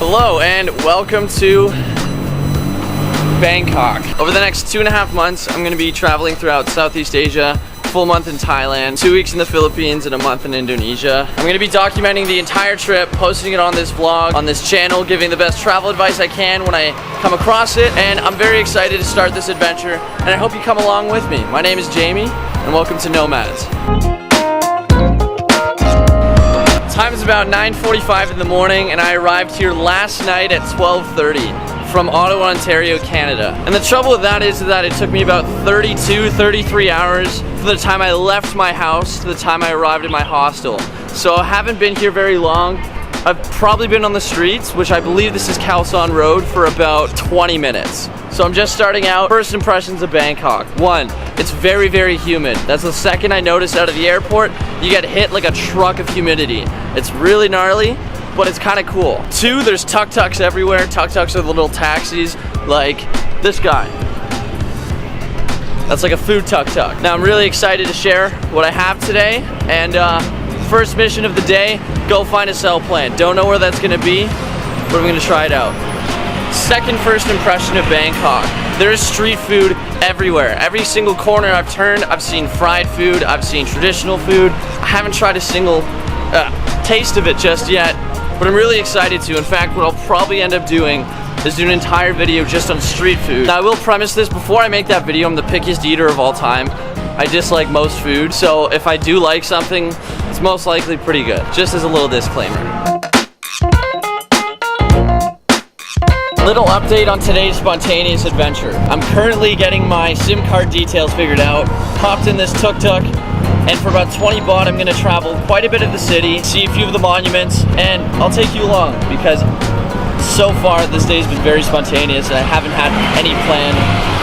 Hello and welcome to Bangkok. Over the next 2.5 months, I'm going to be traveling throughout Southeast Asia, a full month in Thailand, 2 weeks in the Philippines, and a month in Indonesia. I'm going to be documenting the entire trip, posting it on this vlog, on this channel, giving the best travel advice I can when I come across it, and I'm very excited to start this adventure, and I hope you come along with me. My name is Jamie, and welcome to Nomads. Time is about 9:45 in the morning, and I arrived here last night at 12:30 from Ottawa, Ontario, Canada. And the trouble with that is that it took me about 33 hours from the time I left my house to the time I arrived at my hostel. So I haven't been here very long. I've probably been on the streets, which I believe this is Khao San Road, for about 20 minutes. So I'm just starting out. First impressions of Bangkok. 1, it's very, very humid. That's the second I noticed out of the airport. You get hit like a truck of humidity. It's really gnarly, but it's kind of cool. 2, there's tuk-tuks everywhere. Tuk-tuks are the little taxis, like this guy. That's like a food tuk-tuk. Now I'm really excited to share what I have today, and first mission of the day, go find a cell plant. Don't know where that's gonna be, but I'm gonna try it out. Second first impression of Bangkok. There's street food everywhere. Every single corner I've turned, I've seen fried food, I've seen traditional food. I haven't tried a single taste of it just yet, but I'm really excited to. In fact, what I'll probably end up doing is do an entire video just on street food. Now I will premise this, before I make that video, I'm the pickiest eater of all time. I dislike most food, so if I do like something, it's most likely pretty good. Just as a little disclaimer. Little update on today's spontaneous adventure. I'm currently getting my SIM card details figured out, hopped in this tuk-tuk, and for about 20 baht I'm gonna travel quite a bit of the city, see a few of the monuments, and I'll take you along because so far this day's been very spontaneous and I haven't had any plan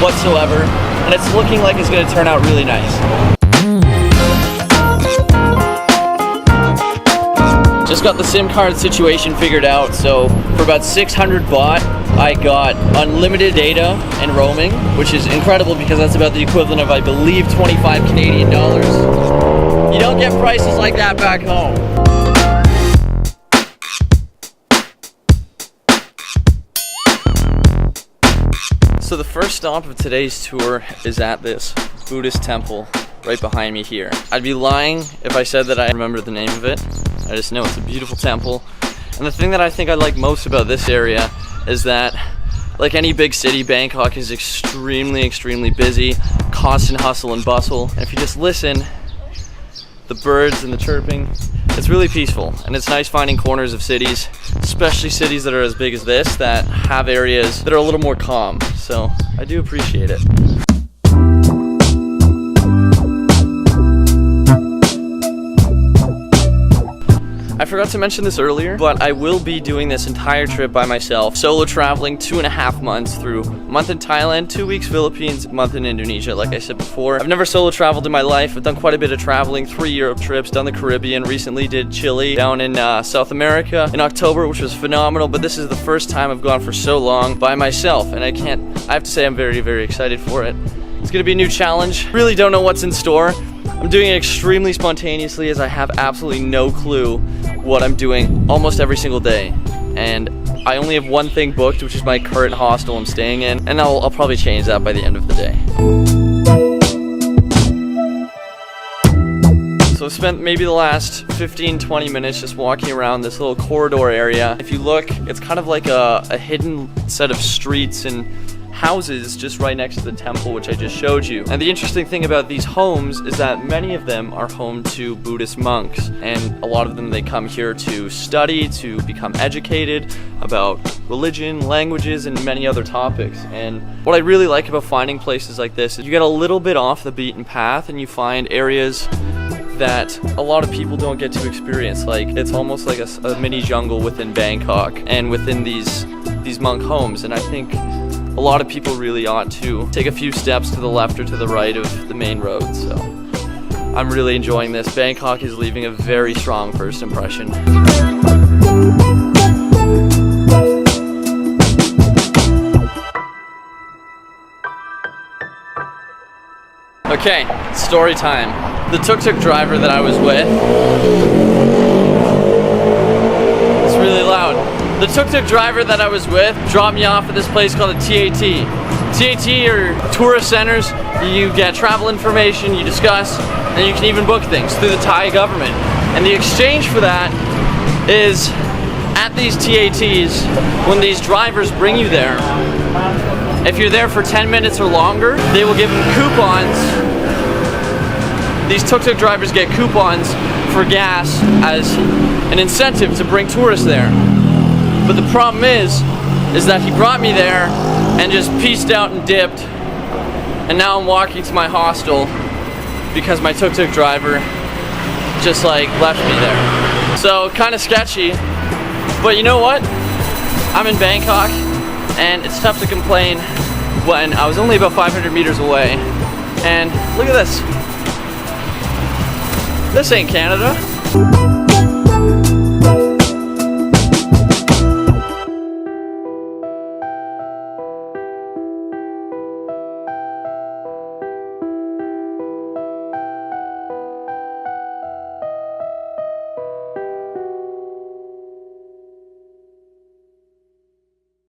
whatsoever, and it's looking like it's gonna turn out really nice. Just got the SIM card situation figured out, so for about 600 baht I got unlimited data and roaming, which is incredible because that's about the equivalent of, I believe, 25 Canadian dollars. You don't get prices like that back home. So the first stop of today's tour is at this Buddhist temple right behind me here. I'd be lying if I said that I remember the name of it. I just know it's a beautiful temple. And the thing that I think I like most about this area is that, like any big city, Bangkok is extremely busy, constant hustle and bustle. And if you just listen, the birds and the chirping, it's really peaceful. And it's nice finding corners of cities, especially cities that are as big as this, that have areas that are a little more calm. So I do appreciate it. I forgot to mention this earlier, but I will be doing this entire trip by myself, solo traveling 2.5 months through a month in Thailand, 2 weeks Philippines, a month in Indonesia, like I said before. I've never solo traveled in my life. I've done quite a bit of traveling, 3 Europe trips, done the Caribbean, recently did Chile, down in South America in October, which was phenomenal, but this is the first time I've gone for so long by myself, and I have to say I'm very excited for it. It's gonna be a new challenge. Really don't know what's in store. I'm doing it extremely spontaneously as I have absolutely no clue what I'm doing almost every single day. And I only have one thing booked, which is my current hostel I'm staying in, and I'll probably change that by the end of the day. So I've spent maybe the last 15-20 minutes just walking around this little corridor area. If you look, it's kind of like a hidden set of streets and houses just right next to the temple, which I just showed you. And the interesting thing about these homes is that many of them are home to Buddhist monks, and a lot of them, they come here to study, to become educated about religion, languages, and many other topics. And what I really like about finding places like this is you get a little bit off the beaten path and you find areas that a lot of people don't get to experience. Like, it's almost like a mini jungle within Bangkok and within these monk homes, and I think a lot of people really ought to take a few steps to the left or to the right of the main road. So I'm really enjoying this. Bangkok is leaving a very strong first impression. Okay, story time. The tuk-tuk driver that I was with, it's really loud. The tuk-tuk driver that I was with dropped me off at this place called a TAT. TAT are tourist centers. You get travel information, you discuss, and you can even book things through the Thai government. And the exchange for that is at these TATs, when these drivers bring you there, if you're there for 10 minutes or longer, they will give them coupons. These tuk-tuk drivers get coupons for gas as an incentive to bring tourists there. But the problem is that he brought me there and just pieced out and dipped, and now I'm walking to my hostel because my tuk-tuk driver just like left me there. So kind of sketchy, but you know what? I'm in Bangkok and it's tough to complain when I was only about 500 meters away. And look at this. This ain't Canada.